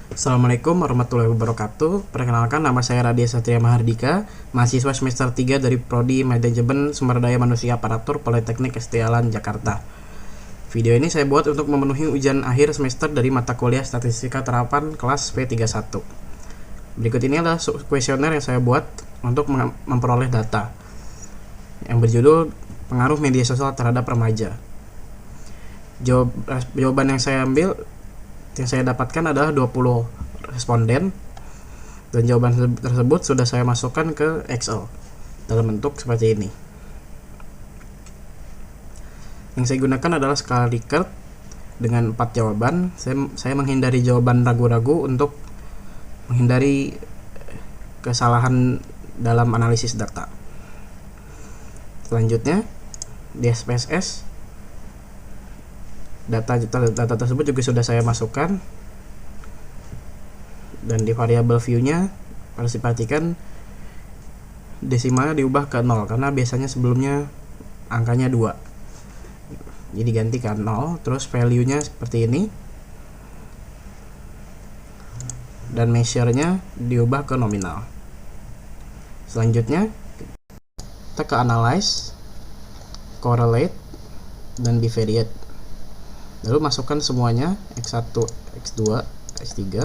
Assalamualaikum warahmatullahi wabarakatuh. Perkenalkan, nama saya Radia Satria Mahardika, mahasiswa semester 3 dari Prodi Manajemen Sumber Daya Manusia Aparatur Politeknik ST Alan, Jakarta. Video ini saya buat untuk memenuhi ujian akhir semester dari mata kuliah Statistika Terapan kelas P31. Berikut ini adalah kuesioner yang saya buat untuk memperoleh data yang berjudul Pengaruh Media Sosial Terhadap Remaja. Jawaban yang saya dapatkan adalah 20 responden, dan jawaban tersebut sudah saya masukkan ke Excel dalam bentuk seperti ini. Yang saya gunakan adalah skala Likert dengan 4 jawaban. Saya menghindari jawaban ragu-ragu untuk menghindari kesalahan dalam analisis data. Selanjutnya di SPSS, data tersebut juga sudah saya masukkan, dan di variabel view-nya harus diperhatikan desimalnya diubah ke 0 karena biasanya sebelumnya angkanya 2. Jadi ganti ke 0, terus value-nya seperti ini, dan measure-nya diubah ke nominal. Selanjutnya kita ke analyze, correlate, dan bivariate. Lalu masukkan semuanya X1, X2, X3.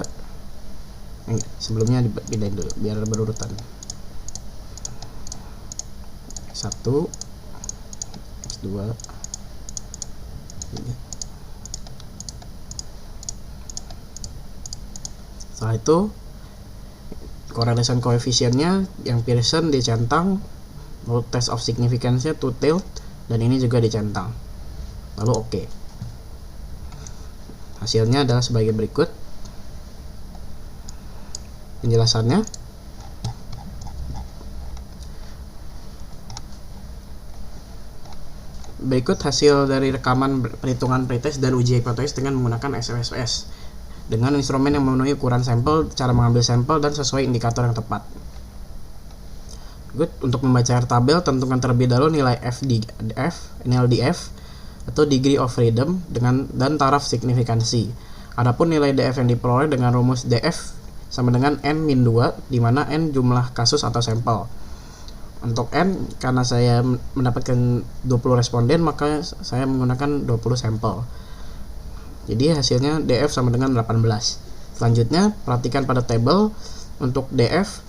Sebelumnya dipindahin dulu biar berurutan. X1, X2, X3. Setelah itu correlation coefficient-nya yang Pearson dicentang, lalu test of significance-nya two-tailed, dan ini juga dicentang. Lalu oke. Hasilnya adalah sebagai berikut. Penjelasannya, berikut hasil dari rekaman perhitungan pretest dan uji hipotesis dengan menggunakan SPSS dengan instrumen yang memenuhi ukuran sampel, cara mengambil sampel, dan sesuai indikator yang tepat. Untuk membaca tabel, tentukan terlebih dahulu nilai NLDF atau degree of freedom dan taraf signifikansi. Adapun nilai DF yang diperoleh dengan rumus DF sama dengan N-2, di mana N jumlah kasus atau sampel. Untuk N, karena saya mendapatkan 20 responden, maka saya menggunakan 20 sampel. Jadi hasilnya DF sama dengan 18. Selanjutnya, perhatikan pada tabel. Untuk DF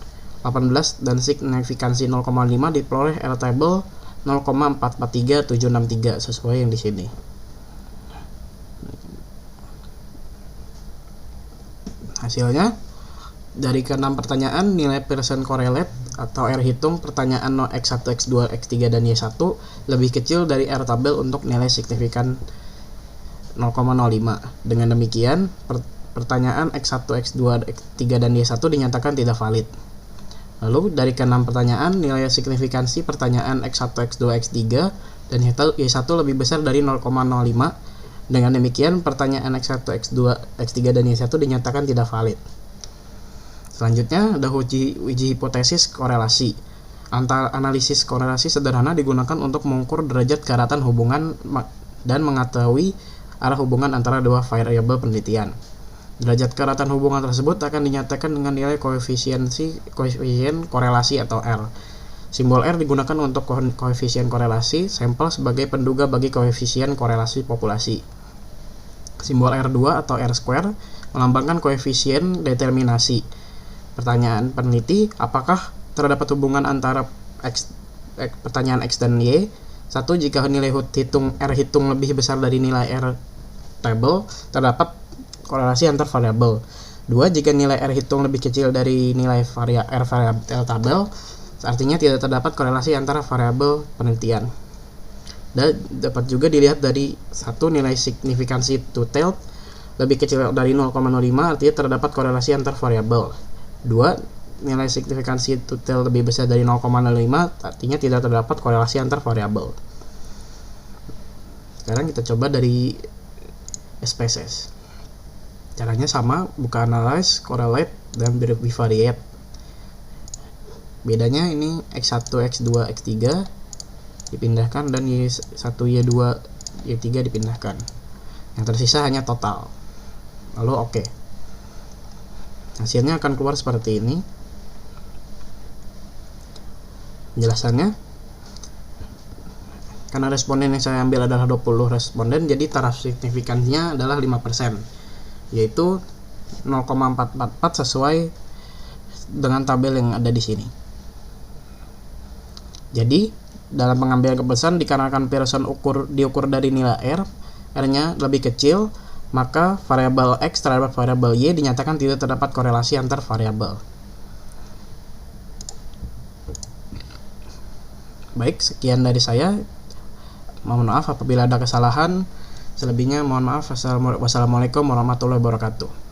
18 dan signifikansi 0,5 diperoleh R table 0,443763 sesuai yang di sini. Hasilnya dari ke-6 pertanyaan, nilai Pearson correlate atau R hitung pertanyaan X1, X2, X3 dan Y1 lebih kecil dari R tabel untuk nilai signifikan 0,05. Dengan demikian, pertanyaan X1, X2, X3 dan Y1 dinyatakan tidak valid. Lalu dari ke-6 pertanyaan, nilai signifikansi pertanyaan X1, X2, X3 dan Y1 lebih besar dari 0,05. Dengan demikian, pertanyaan X1, X2, X3 dan Y1 dinyatakan tidak valid. Selanjutnya ada uji hipotesis korelasi. Analisis korelasi sederhana digunakan untuk mengukur derajat keeratan hubungan dan mengetahui arah hubungan antara dua variabel penelitian. Derajat keeratan hubungan tersebut akan dinyatakan dengan nilai koefisien korelasi atau R. Simbol R digunakan untuk koefisien korelasi sampel sebagai penduga bagi koefisien korelasi populasi. Simbol R2 atau R square melambangkan koefisien determinasi. Pertanyaan peneliti, apakah terdapat hubungan antara pertanyaan X dan Y? 1. Jika nilai R hitung lebih besar dari nilai R table, terdapat korelasi antar variabel. 2. Jika nilai R hitung lebih kecil dari nilai R variabel tabel, artinya tidak terdapat korelasi antara variabel penelitian. Dan dapat juga dilihat dari 1. Nilai signifikansi two-tailed lebih kecil dari 0,05, artinya terdapat korelasi antar variabel. 2. Nilai signifikansi two-tailed lebih besar dari 0,05, artinya tidak terdapat korelasi antar variabel. Sekarang kita coba dari SPSS. Caranya sama, buka analyze, correlate, dan bivariate. Bedanya ini X1, X2, X3 dipindahkan dan Y1, Y2, Y3 dipindahkan. Yang tersisa hanya total. Lalu oke. Hasilnya akan keluar seperti ini. Penjelasannya, karena responden yang saya ambil adalah 20 responden, jadi taraf signifikannya adalah 5%, yaitu 0,444 sesuai dengan tabel yang ada di sini. Jadi dalam pengambilan keputusan, dikarenakan Pearson diukur dari nilai R-nya lebih kecil, maka variabel X terhadap variabel Y dinyatakan tidak terdapat korelasi antar variabel. Baik, sekian dari saya. Mohon maaf apabila ada kesalahan. Selebihnya mohon maaf. Wassalamualaikum warahmatullahi wabarakatuh.